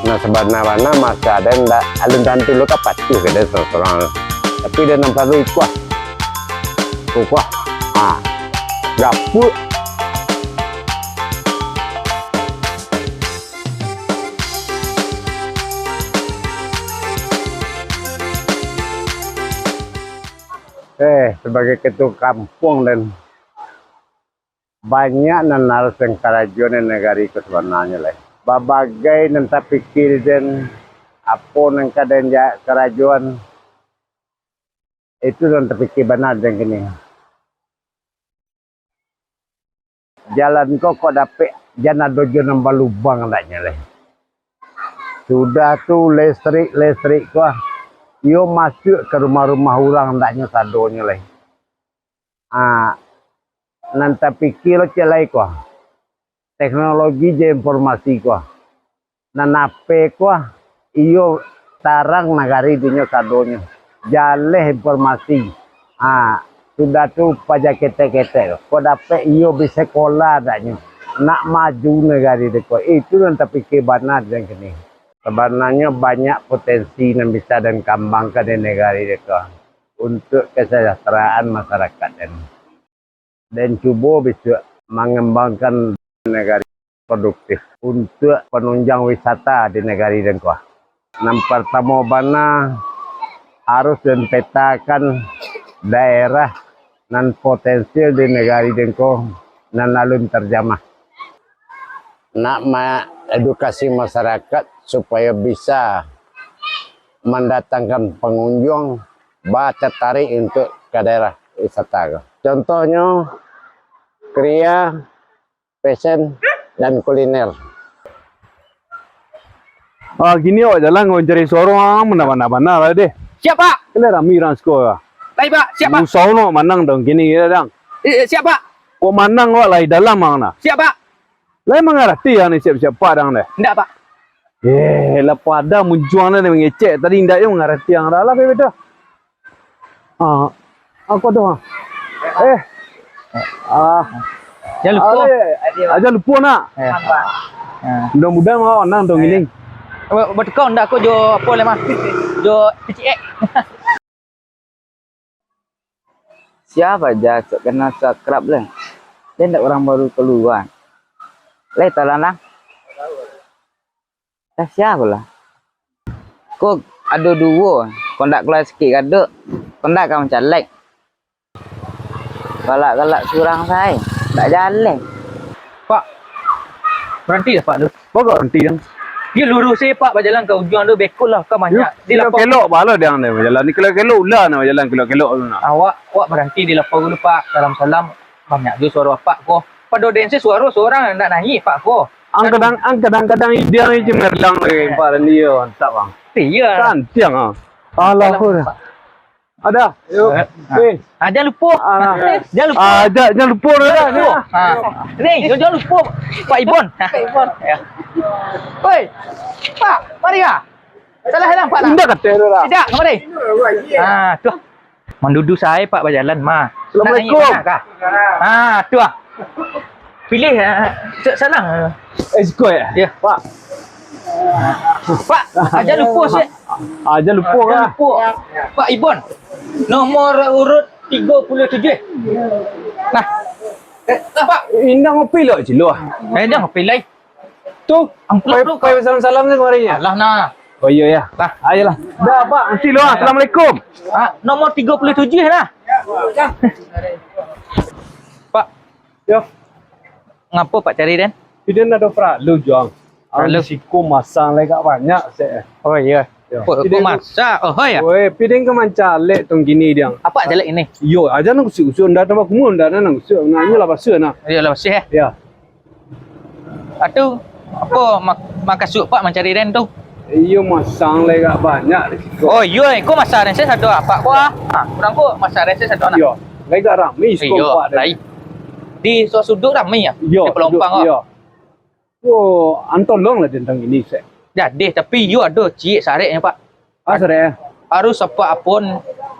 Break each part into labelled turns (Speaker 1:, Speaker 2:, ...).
Speaker 1: Nah sebenarnya masih ada yang alun tantu lu kapat tuh ke desa seorang. Tapi dia nampak lu kuah. Kuah. Ah. Gapur. Sebagai ketua kampung dan banyak nan harus yang karajuan negari ke sebenarnya lah. Babagai nan tak pikir dan apa nan kadang karajuan itu nan terpikir benar dan gini. Jalan kok dapet jana dojo nambah lubang naknya lah. Sudah tu listrik kok. Yo masuk ke rumah-rumah orang ndaknya sadonya lah. Nanti pikir celai kok. Teknologi je informasi kok. Nanape kok iyo tarang nagari dinyo sadonya. Jaleh informasi. Sudah tu pajak kete-kete. Kok dapat iyo bisa sekolah ndaknya. Nak maju negari deko. Itu nanti pikir benar dan kini. Sebenarnya banyak potensi yang bisa dan kembangkan di negara itu untuk kesejahteraan masyarakat dan coba bisa mengembangkan negara produktif untuk penunjang wisata di negara itu. Yang pertama bana harus dipetakan daerah dan potensial di negara itu dan lalu terjamah. Nak edukasi masyarakat supaya bisa mendatangkan pengunjung tertarik untuk ke daerah wisata. Contohnya kriya, fashion, dan kuliner.
Speaker 2: Gini jalan ngoncari sorong mana-mana lah deh.
Speaker 3: Siap Pak.
Speaker 2: Ini ramai orang sekolah.
Speaker 3: Baik Pak, siap Pak.
Speaker 2: Musono manang dong gini ya dong.
Speaker 3: Siap Pak.
Speaker 2: Kok manang wak lagi dalam mana?
Speaker 3: Siap Pak.
Speaker 2: Lai mengerti yang ni siap-siap padang deh.
Speaker 3: Enggak Pak.
Speaker 2: Lah pada muncuan dia mengecek tadi indak yang mengerti yang dah lah betul. Aku doa.
Speaker 3: Jangan lupa.
Speaker 2: Aja lupa nak. Mudah-mudahan mau nang dong ini.
Speaker 3: Bertekau ndak aku jo apa le mah. Jo PCX.
Speaker 4: Siapa aja kena sakrab lah. Dia ndak orang baru keluar. Lai talanang. Siapa lah? Kok ada dua, kondak kelas sikit ada, kondak kamu calek. Galak-galak surang saya, tak jalan.
Speaker 3: Pak. Berhenti dah Pak tu.
Speaker 2: Bagus berhenti yang.
Speaker 3: Dia lurus saya Pak berjalan ke ujung tu bekul lah ke banyak.
Speaker 2: Di lapar kelok bala dia ni berjalan. Ni kelok-kelok ulah nak berjalan kelok-kelok tu nak.
Speaker 3: Awak berhenti di lapar dulu Pak. Salam-salam. Banyak je suara Pak ko. Pada densi suara seorang nak naik Pak ko.
Speaker 2: Kadang-kadang dia ni cemerlang pada dia mantap bang.
Speaker 3: Iya.
Speaker 2: Kan tiang Allah ada. Yuk.
Speaker 3: Jangan lupa. Jangan lupa.
Speaker 2: Jangan lupa dah ni.
Speaker 3: Ni, jangan lupa Pak Ibon. Pak Ibon. Ya. Oi. Pak, mari ah. Salah Pak.
Speaker 2: Tidak kata dah.
Speaker 3: Tidak, mari. Tu. Mendudu saya Pak berjalan mah.
Speaker 2: Assalamualaikum.
Speaker 3: Tu ah. Pilih salah.
Speaker 2: Esko ya?
Speaker 3: Ya, Pak. Pak, jangan lupa saya.
Speaker 2: Jangan lupa
Speaker 3: Jangan lupa. Pak Ibon. Nomor urut 37. Nah. Pak,
Speaker 2: indah ngopi lo cilo.
Speaker 3: dah ngopi lai.
Speaker 2: Tu,
Speaker 3: Amplop
Speaker 2: pai salam-salam ni kemarin ya.
Speaker 3: Alah nah.
Speaker 2: Oh iya ya.
Speaker 3: Lah,
Speaker 2: ayolah. Dah Pak, nanti lo. Assalamualaikum.
Speaker 3: Nomor 37 lah. Pak.
Speaker 2: Yo.
Speaker 3: Ngapa Pak cari Den?
Speaker 2: Dia ada lu juang.
Speaker 3: Pralu.
Speaker 2: Siku masang lagi banyak saya.
Speaker 3: Oh iya. Kok masak? Oh ya.
Speaker 2: Oi, piding ke mancalek tong gini dia.
Speaker 3: Apa jelek ini?
Speaker 2: Yo, aja nang usul ndak tambah kumun ndak nang usul. Nanya lah pasal nah.
Speaker 3: Dia lah bersih eh.
Speaker 2: Ya.
Speaker 3: Atuh apa makasuk Pak mencari Den tu?
Speaker 2: Iyo masang lagi banyak di situ.
Speaker 3: Oh iya, kok masak Den saya satu apa kok ah? Kurang kok masak Den saya satu anak.
Speaker 2: Yo, lagi ramai sekolah Pak.
Speaker 3: Lain. Di sudut ramai ya? Di Pelompang
Speaker 2: Yo. Oh, antolong lah tentang ini saya.
Speaker 3: Jadi tapi you ada cik sareknya Pak.
Speaker 2: Asal
Speaker 3: Harus apa pun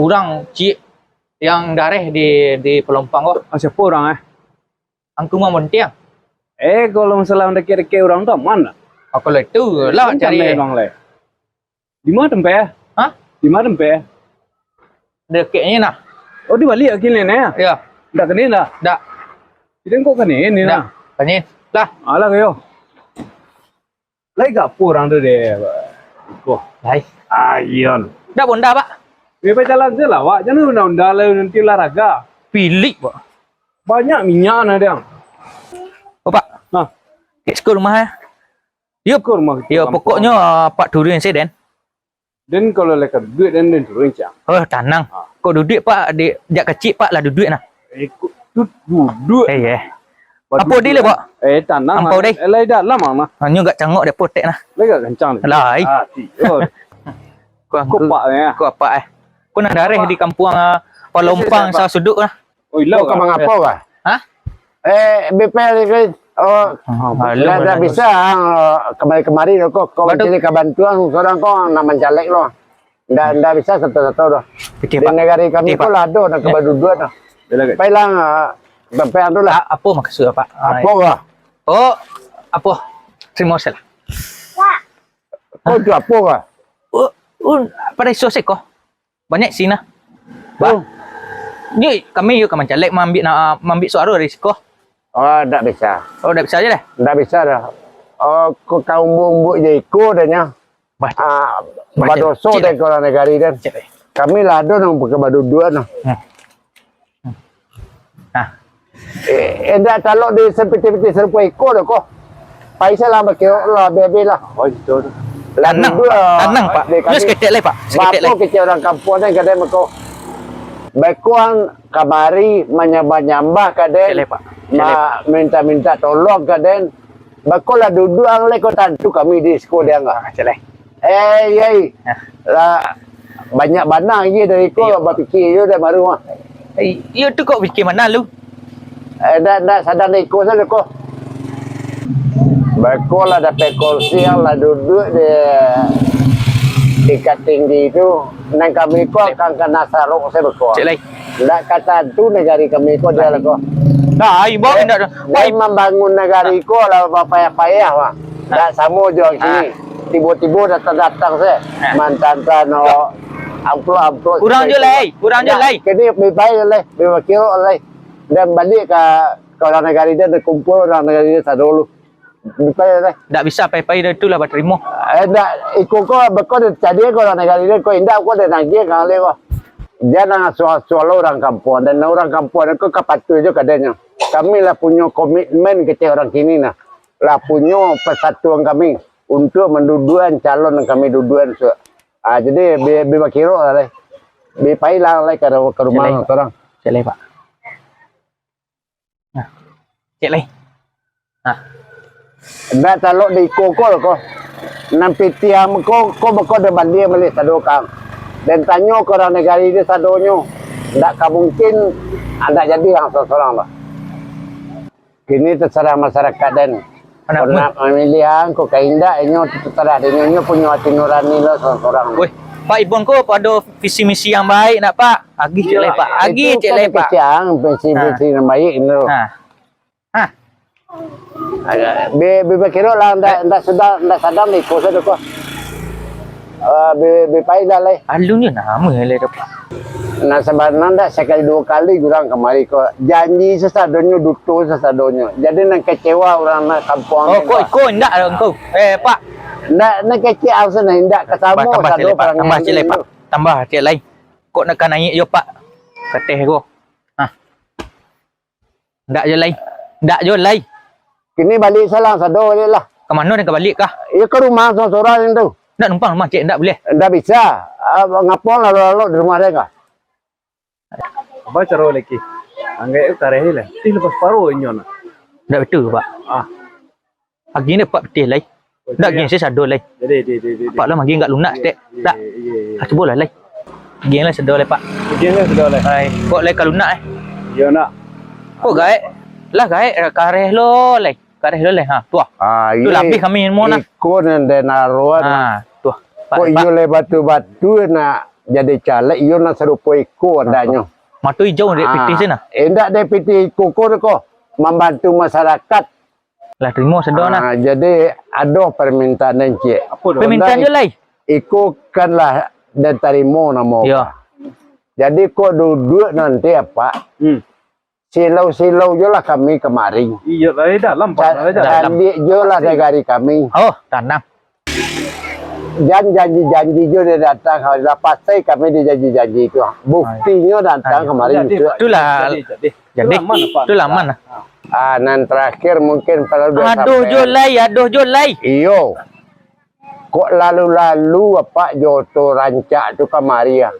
Speaker 3: orang cik yang darah di Pelompang kok.
Speaker 2: siapa orang
Speaker 3: Angku mah montiang.
Speaker 2: kalau masalah deket-deket orang tu mana?
Speaker 3: Aku lah tu lah cari.
Speaker 2: Bang le. Di mana tempat?
Speaker 3: Hah?
Speaker 2: Di mana tempat?
Speaker 3: Dekatnya nah.
Speaker 2: Oh di balik akhir ni ya.
Speaker 3: Ya,
Speaker 2: Dah kena dah.
Speaker 3: dak.
Speaker 2: Kita kok kena ni
Speaker 3: Dak.
Speaker 2: nah.
Speaker 3: Kanin. Lah.
Speaker 2: Alah kayo. Lai kat apa orang tu deh. Kok.
Speaker 3: Lai.
Speaker 2: Ayon.
Speaker 3: Dah pun dah, Pak.
Speaker 2: Bebas jalan je lah, Wak. Jangan undang-undang lah nanti olahraga.
Speaker 3: Pilih, Pak.
Speaker 2: Banyak minyak nah dia.
Speaker 3: Oh, Pak.
Speaker 2: Nah,
Speaker 3: Kat sekolah rumah ya. Yup.
Speaker 2: ke rumah kita.
Speaker 3: Ya, pokoknya Pak turun yang saya, Den.
Speaker 2: Dan kalau lekat duit dan turun cang.
Speaker 3: Oh, tenang. Kau duduk, Pak. Adik, jak kecil, Pak, lah duduk nah.
Speaker 2: Ikut duduk.
Speaker 3: Apa dia lah, Pak?
Speaker 2: Tanang.
Speaker 3: Ampau deh.
Speaker 2: Lai dah lama mah.
Speaker 3: Hanya gak cangok dia potek nah.
Speaker 2: Lai kat kencang deh.
Speaker 3: Lai.
Speaker 2: Tiyo. Kok pak ya?
Speaker 3: Kau apa Kau nak darah di kampung Palompang sa suduk lah.
Speaker 2: Oh,
Speaker 1: Lo ka mga po ka?
Speaker 3: Ha?
Speaker 1: BPL ni dah bisa kemari-kemari lo kok kau cili kabantuan seorang kau nak mencalek lo. Ndak bisa satu-satu lo. Di negara kami kau lado nak kebaduduan lo. Pailang BPL tu lah.
Speaker 3: Apa maksud Pak?
Speaker 1: Apa ka?
Speaker 3: Oh, apa? Terima kasih lah.
Speaker 1: Kau tu apa ka?
Speaker 3: Pada isu seko. Banyak sini nah. Ba. Ni kami yuk mencalek ambil suara dari seko.
Speaker 1: Oh, ndak bisa.
Speaker 3: Oh, dah bisa aja dah.
Speaker 1: Ndak bisa dah. Oh, kau bumbuk je ikut dah nya. Badoso deh kalau negara dan. Kami lado nang kebaduduan. Ndak kalau di seperti serupa ikut dah kok. Paisa lah bakio lah bebe lah.
Speaker 2: Oh, itu.
Speaker 3: Tenang, Pak. Just ketek lah, Pak. Seketek lah.
Speaker 1: Bapak kecil orang kampung ni kadang mereka bekuan kamari menyambah-nyambah kadang
Speaker 3: Pak.
Speaker 1: minta-minta tolong kadang bakolah duduk ang leko tantu kami di sekolah dia enggak.
Speaker 3: Celeh.
Speaker 1: Lah banyak banang je dari ko berfikir je dah baru mah.
Speaker 3: Ya tu kok fikir mana lu?
Speaker 1: Dah sadar iko saja ko. Bakolah dapat kursi yang lah duduk di tinggi itu nang kami ko akan kena sarung saya berko.
Speaker 3: Celeh.
Speaker 1: Ndak kata tu negara kami ko dia lah ko.
Speaker 3: Dah, ibu ndak.
Speaker 1: Dia membangun negara ko lah payah-payah wah. Ndak sama je sini. Tiba-tiba datang saya. Mantan no amplop.
Speaker 3: Kurang je lah.
Speaker 1: Kini baik lah, berwakil lah. Dan balik ke orang negara dia terkumpul orang negara dia sadulu. Baik lah.
Speaker 3: Tak bisa pai-pai dah itulah berterima.
Speaker 1: Ndak ikut ko berko jadi ko orang negara dia ko indah ko dah nagih kali ko. Dia nak soal orang kampung dan orang kampung itu kapatu je kadanya. Kami lah punya komitmen kita orang kini nah. Lah punya persatuan kami untuk mendudukan calon yang kami dudukan. Jadi biar kira lah. Biar pailang lah ke rumah orang.
Speaker 3: Celeh, Pak. Nah. Celeh. Nah.
Speaker 1: Ndak kalau di kokol ko. Nampi tiang ko beko de bandia balik sadokang. Dan tanya ke orang negara ini sadonyo. Ndak mungkin anda jadi yang seorang lah. Kini terserah masyarakat dan nak memilih ko kainda inyo terserah inyo punya hati nurani lo seorang.
Speaker 3: Woi, Pak Ibon ko pada visi misi yang baik nak Pak. Agi celeh Pak. Agi celeh Pak.
Speaker 1: Yang visi yang baik ini lo. Be kira lah ndak sadar ni ko sa ko. Be pailah lah.
Speaker 3: Alunya nama le Pak.
Speaker 1: Nah sebenarnya ndak sekali dua kali kurang kemari kok janji sesadonyo duto sesadonyo jadi nang kecewa orang nak kampung
Speaker 3: oh kau ndak engkau Pak
Speaker 1: nak kecewa sana ndak kesama sado orang
Speaker 3: tambah celek Pak tambah cek lain kok nak naik yo Pak keteh ko ndak je lain
Speaker 1: kini balik salang sado je lah
Speaker 3: ke mana ni ke balik kah
Speaker 1: ya ke rumah seorang itu
Speaker 3: ndak numpang rumah cek ndak boleh
Speaker 1: ndak bisa ngapon lalu di rumah dia kah.
Speaker 2: Apa cara lagi? Anggai tareh lah. Ti lepas paruh inyo na.
Speaker 3: Ndak betul Pak. Pagi ni Pak betul lai. Ndak geng saya sador lai.
Speaker 2: Jadi.
Speaker 3: Pak lah magi enggak lunak stek. Tak. Coba lah lai. Geng lah sador lai Pak.
Speaker 2: Geng lah sador lai.
Speaker 3: Hai, kok lai kalunak
Speaker 2: Ya nak.
Speaker 3: Kok gae? Lah gae kareh lo lai. Kareh lo lai ha. Tuah. Tu lebih kami mau nak.
Speaker 1: Ikut dan naruan.
Speaker 3: Tuah.
Speaker 1: Kok iyo le batu-batu nak jadi caleg iyo nak serupa ikut adanya.
Speaker 3: Matu hijau dari PT sana.
Speaker 1: Endak dari PT koko ko membantu masyarakat
Speaker 3: Lah terima sedar nah.
Speaker 1: Jadi ada permintaan encik.
Speaker 2: Apa dah?
Speaker 3: Permintaan je lai.
Speaker 1: Ikutkanlah dan terima nama.
Speaker 3: Ya.
Speaker 1: Jadi kok duduk nanti apa? Silau-silau je lah kami kemarin.
Speaker 2: Iya lah dalam Pak. Dalam.
Speaker 1: Candik je lah negari kami.
Speaker 3: Oh, tanam.
Speaker 1: Dan janji-janji je dia datang. Kalau pasti kami dijanji-janji itu. Buktinya datang kemarin.
Speaker 3: Itulah. Jadi. Itulah mana?
Speaker 1: Nan terakhir mungkin kalau dia
Speaker 3: Aduh jolai.
Speaker 1: Iyo. Kok lalu-lalu apa joto rancak tu kemari ya.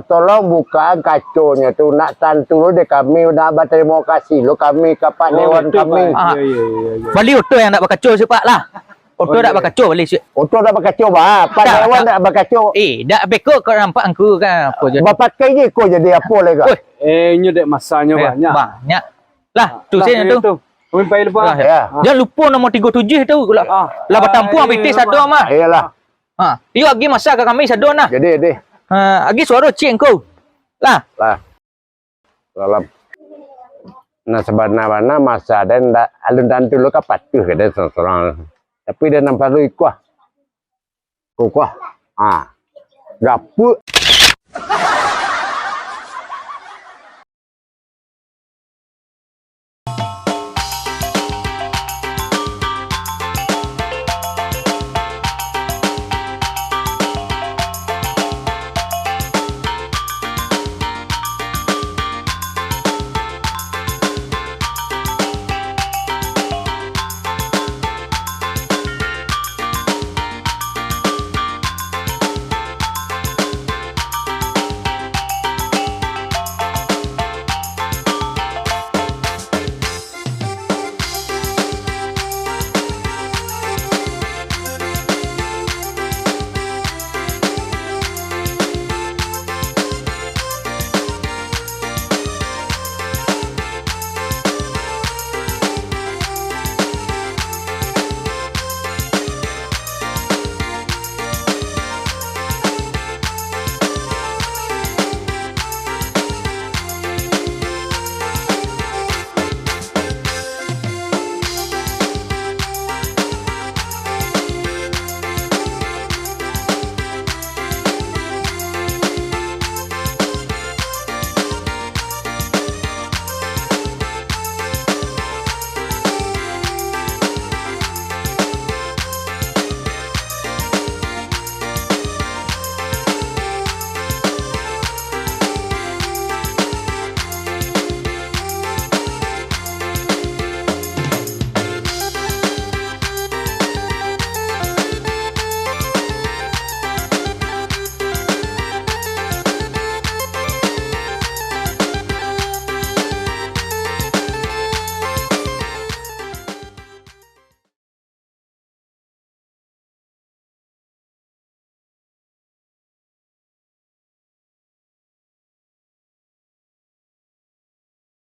Speaker 1: Tolong buka kaconya tu nak tantu de kami nak berterima kasih lo kami ke Pak Dewan kami.
Speaker 3: Balik oto yang nak berkacau siapa lah. Oto nak berkacau balik.
Speaker 1: Oto dah berkacau bah. Pak Dewan nak berkacau.
Speaker 3: Dak beko kau nampak angku kan apa je.
Speaker 1: Bapak je kau jadi apa lega?
Speaker 2: Nyo dek masanya banyak.
Speaker 3: Banyak. Lah, tu saya tu.
Speaker 2: Kami payah lupa.
Speaker 1: Ya.
Speaker 3: Jangan lupa nombor 37 tu. Lah bertampu ambil tes sado mah.
Speaker 1: Iyalah.
Speaker 3: Iyo lagi masa ke kami sado nah.
Speaker 1: Jadi.
Speaker 3: Lagi suara cik kau. Lah.
Speaker 1: Dalam. Nah sebenarnya masa dan alun dan dulu kapat tu ke dia seorang. Tapi dia nampak lu ikut. Kuah. Gapuk.